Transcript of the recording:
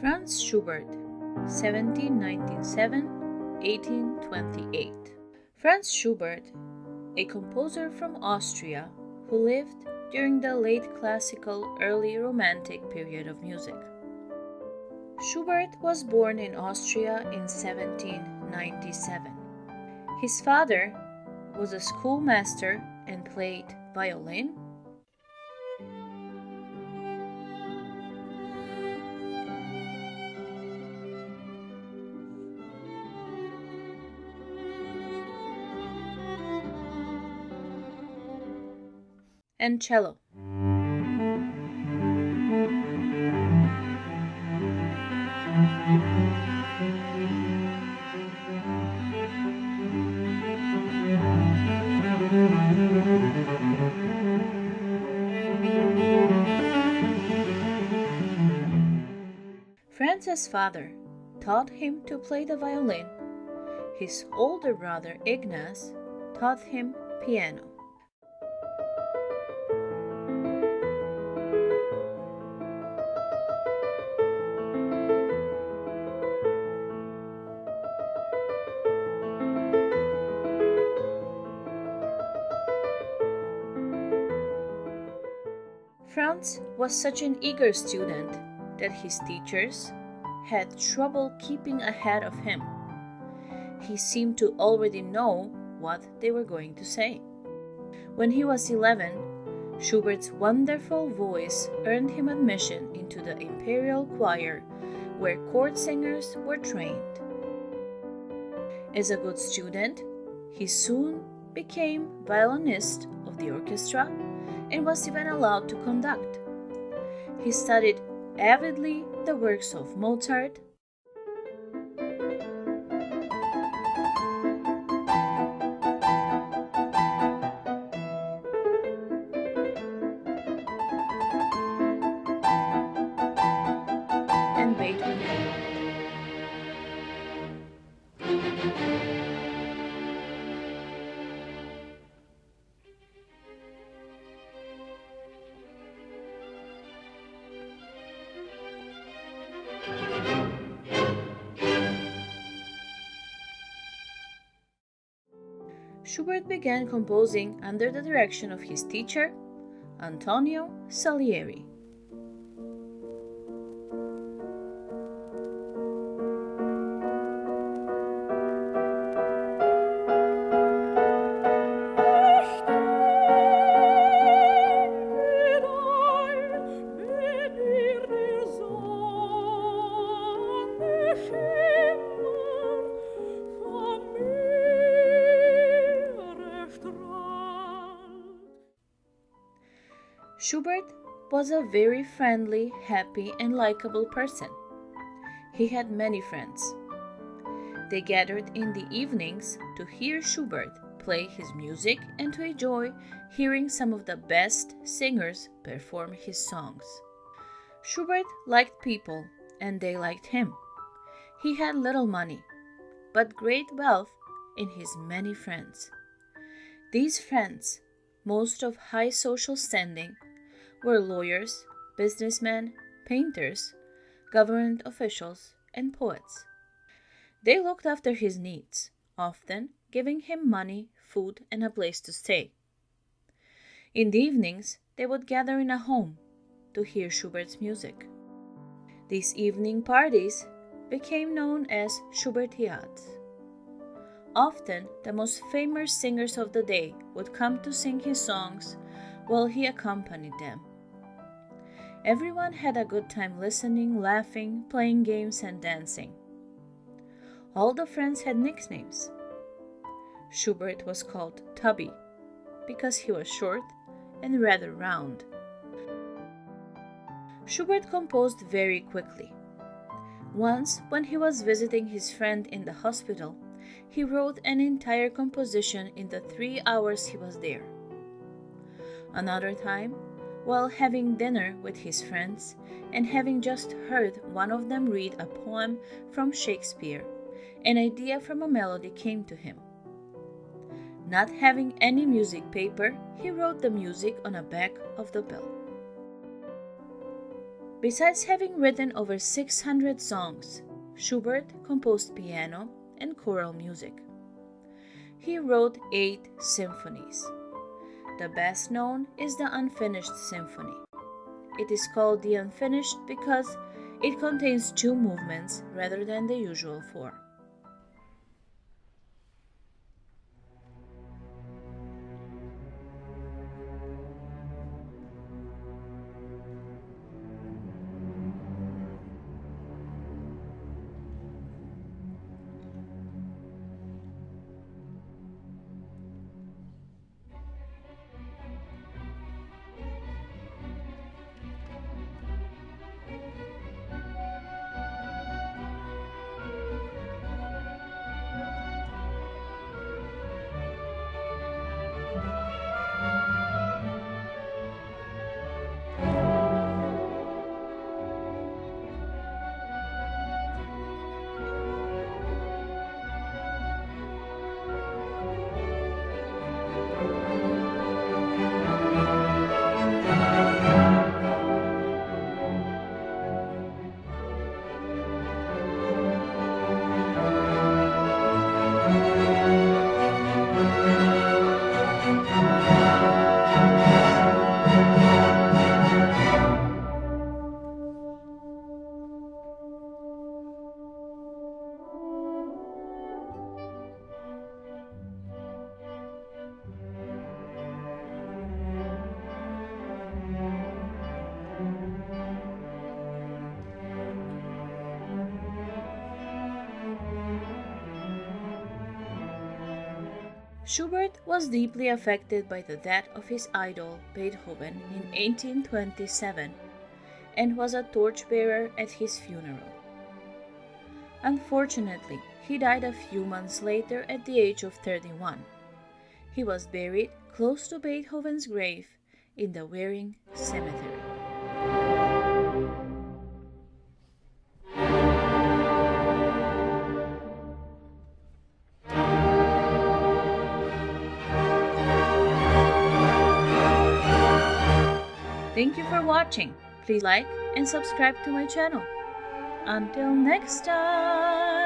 Franz Schubert, 1797-1828. Franz Schubert, a composer from Austria who lived during the late classical, early romantic period of music. Schubert was born in Austria in 1797. His father was a schoolmaster and played violin, and cello. Franz's father taught him to play the violin. His older brother Ignaz taught him piano. Franz was such an eager student that his teachers had trouble keeping ahead of him. He seemed to already know what they were going to say. When he was 11, Schubert's wonderful voice earned him admission into the imperial choir, where court singers were trained. As a good student, he soon became violinist of the orchestra and was even allowed to conduct. He studied avidly the works of Mozart, and Beethoven. Schubert began composing under the direction of his teacher, Antonio Salieri. Schubert was a very friendly, happy, and likable person. He had many friends. They gathered in the evenings to hear Schubert play his music and to enjoy hearing some of the best singers perform his songs. Schubert liked people, and they liked him. He had little money, but great wealth in his many friends. These friends, most of high social standing, were lawyers, businessmen, painters, government officials, and poets. They looked after his needs, often giving him money, food, and a place to stay. In the evenings, they would gather in a home to hear Schubert's music. These evening parties became known as Schubertiads. Often, the most famous singers of the day would come to sing his songs while he accompanied them. Everyone had a good time listening, laughing, playing games, and dancing. All the friends had nicknames. Schubert was called Tubby because he was short and rather round. Schubert composed very quickly. Once, when he was visiting his friend in the hospital, he wrote an entire composition in the 3 hours he was there. Another time, while having dinner with his friends and having just heard one of them read a poem from Shakespeare, an idea from a melody came to him. Not having any music paper, he wrote the music on the back of the bill. Besides having written over 600 songs, Schubert composed piano and choral music. He wrote 8 symphonies. The best known is the Unfinished Symphony. It is called the Unfinished because it contains 2 movements rather than the usual 4. Schubert was deeply affected by the death of his idol Beethoven in 1827 and was a torchbearer at his funeral. Unfortunately, he died a few months later at the age of 31. He was buried close to Beethoven's grave in the Müllerin cemetery. Thank you for watching. Please like and subscribe to my channel. Until next time!